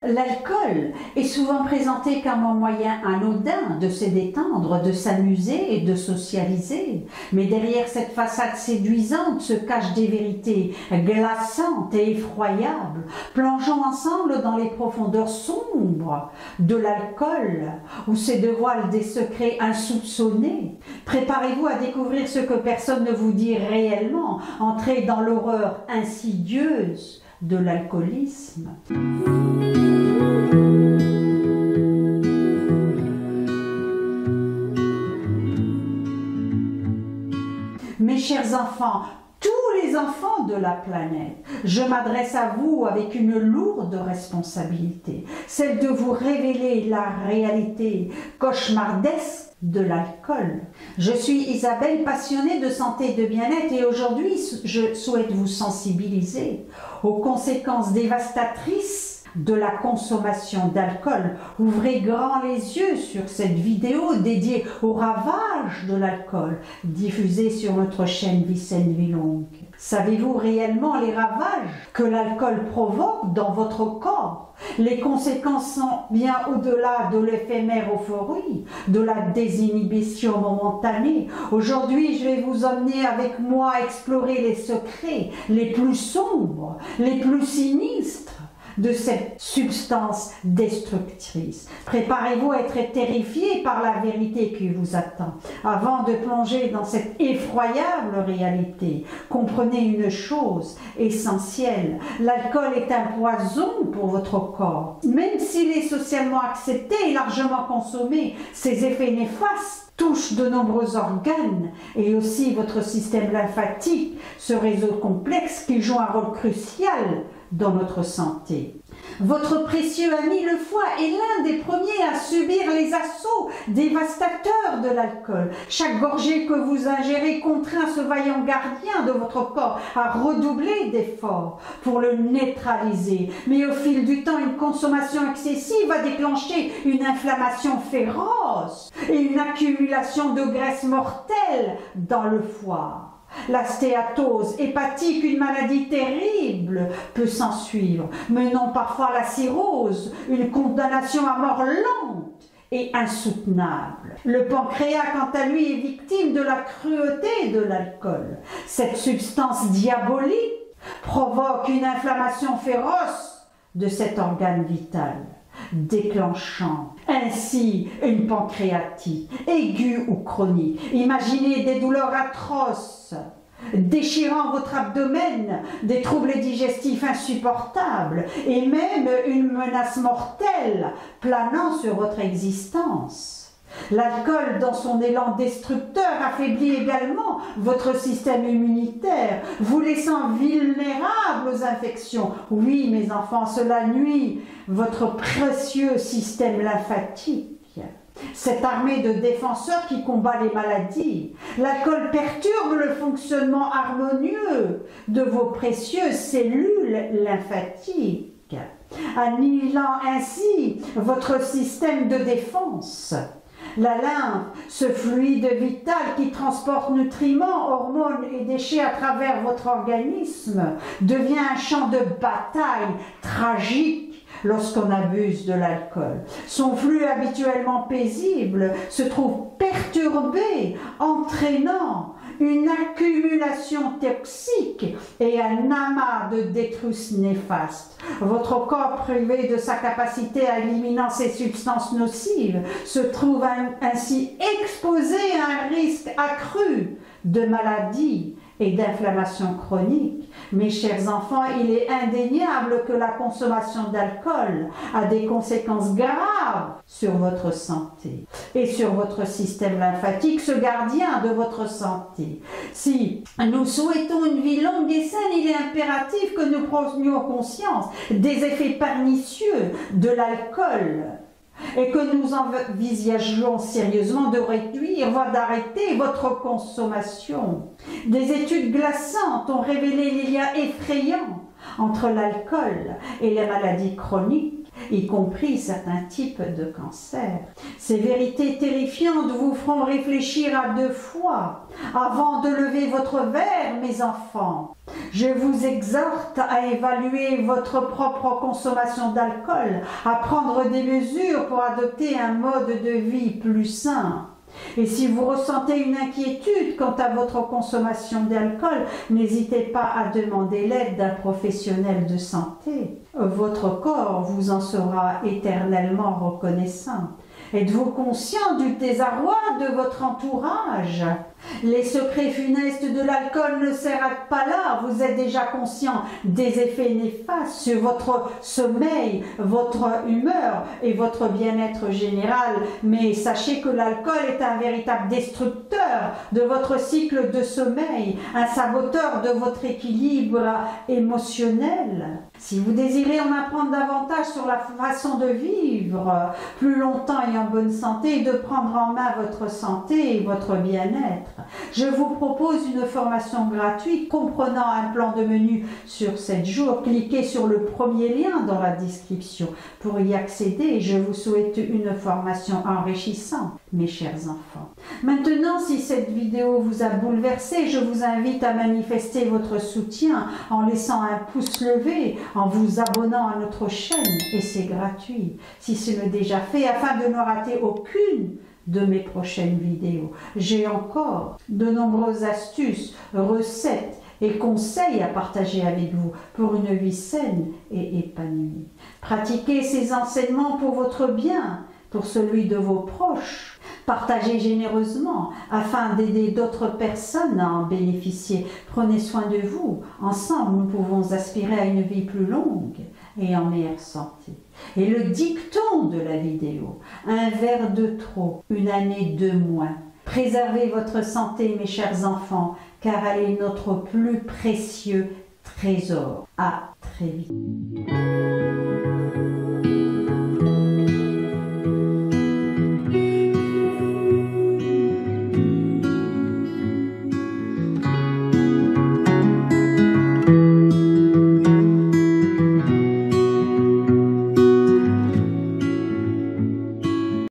L'alcool est souvent présenté comme un moyen anodin de se détendre, de s'amuser et de socialiser. Mais derrière cette façade séduisante se cachent des vérités glaçantes et effroyables. Plongeons ensemble dans les profondeurs sombres de l'alcool, où se dévoilent des secrets insoupçonnés. Préparez-vous à découvrir ce que personne ne vous dit réellement. Entrez dans l'horreur insidieuse de l'alcoolisme. Mes chers enfants, tous les enfants de la planète, je m'adresse à vous avec une lourde responsabilité, celle de vous révéler la réalité cauchemardesque de l'alcool. Je suis Isabelle, passionnée de santé et de bien-être, et aujourd'hui je souhaite vous sensibiliser aux conséquences dévastatrices de la consommation d'alcool. Ouvrez grand les yeux sur cette vidéo dédiée aux ravages de l'alcool, diffusée sur notre chaîne Vicenne Villongue. Savez-vous réellement les ravages que l'alcool provoque dans votre corps? Les conséquences sont bien au-delà de l'éphémère euphorie, de la désinhibition momentanée. Aujourd'hui, je vais vous emmener avec moi explorer les secrets les plus sombres, les plus sinistres de cette substance destructrice. Préparez-vous à être terrifié par la vérité qui vous attend. Avant de plonger dans cette effroyable réalité, comprenez une chose essentielle: l'alcool est un poison pour votre corps. Même s'il est socialement accepté et largement consommé, ses effets néfastes touchent de nombreux organes et aussi votre système lymphatique, ce réseau complexe qui joue un rôle crucial dans notre santé. Votre précieux ami le foie est l'un des premiers à subir les assauts dévastateurs de l'alcool. Chaque gorgée que vous ingérez contraint ce vaillant gardien de votre corps à redoubler d'efforts pour le neutraliser. Mais au fil du temps, une consommation excessive va déclencher une inflammation féroce et une accumulation de graisse mortelle dans le foie. La stéatose hépatique, une maladie terrible, peut s'en suivre, menant parfois à la cirrhose, une condamnation à mort lente et insoutenable. Le pancréas, quant à lui, est victime de la cruauté de l'alcool. Cette substance diabolique provoque une inflammation féroce de cet organe vital, déclenchant ainsi une pancréatite, aiguë ou chronique. Imaginez des douleurs atroces, déchirant votre abdomen, des troubles digestifs insupportables et même une menace mortelle planant sur votre existence. L'alcool, dans son élan destructeur, affaiblit également votre système immunitaire, vous laissant vulnérable aux infections. Oui, mes enfants, cela nuit votre précieux système lymphatique. Cette armée de défenseurs qui combat les maladies. L'alcool perturbe le fonctionnement harmonieux de vos précieuses cellules lymphatiques, annihilant ainsi votre système de défense. La lymphe, ce fluide vital qui transporte nutriments, hormones et déchets à travers votre organisme, devient un champ de bataille tragique lorsqu'on abuse de l'alcool. Son flux habituellement paisible se trouve perturbé, entraînant une accumulation toxique et un amas de détritus néfastes. Votre corps, privé de sa capacité à éliminer ces substances nocives, se trouve ainsi exposé à un risque accru de maladie et d'inflammation chronique. Mes chers enfants, il est indéniable que la consommation d'alcool a des conséquences graves sur votre santé et sur votre système lymphatique, ce gardien de votre santé. Si nous souhaitons une vie longue et saine, il est impératif que nous prenions conscience des effets pernicieux de l'alcool et que nous envisagions sérieusement de réduire, voire d'arrêter votre consommation. Des études glaçantes ont révélé les liens effrayants entre l'alcool et les maladies chroniques. y compris certains types de cancers. Ces vérités terrifiantes vous feront réfléchir à 2 fois avant de lever votre verre, mes enfants. Je vous exhorte à évaluer votre propre consommation d'alcool, à prendre des mesures pour adopter un mode de vie plus sain. Et si vous ressentez une inquiétude quant à votre consommation d'alcool, n'hésitez pas à demander l'aide d'un professionnel de santé. Votre corps vous en sera éternellement reconnaissant. Êtes-vous conscient du désarroi de votre entourage? Les secrets funestes de l'alcool ne s'arrêtent pas là. Vous êtes déjà conscient des effets néfastes sur votre sommeil, votre humeur et votre bien-être général. Mais sachez que l'alcool est un véritable destructeur de votre cycle de sommeil, un saboteur de votre équilibre émotionnel. Si vous désirez en apprendre davantage sur la façon de vivre plus longtemps et en bonne santé, de prendre en main votre santé et votre bien-être, je vous propose une formation gratuite comprenant un plan de menu sur 7 jours. Cliquez sur le premier lien dans la description pour y accéder. Je vous souhaite une formation enrichissante, mes chers enfants. Maintenant, si cette vidéo vous a bouleversé, je vous invite à manifester votre soutien en laissant un pouce levé, en vous abonnant à notre chaîne, et c'est gratuit si ce n'est déjà fait, afin de ne rater aucune de mes prochaines vidéos. J'ai encore de nombreuses astuces, recettes et conseils à partager avec vous pour une vie saine et épanouie. Pratiquez ces enseignements pour votre bien, pour celui de vos proches. Partagez généreusement afin d'aider d'autres personnes à en bénéficier. Prenez soin de vous. Ensemble, nous pouvons aspirer à une vie plus longue et en meilleure santé. Et le dicton de la vidéo: un verre de trop, une année de moins. Préservez votre santé, mes chers enfants, car elle est notre plus précieux trésor. À très vite.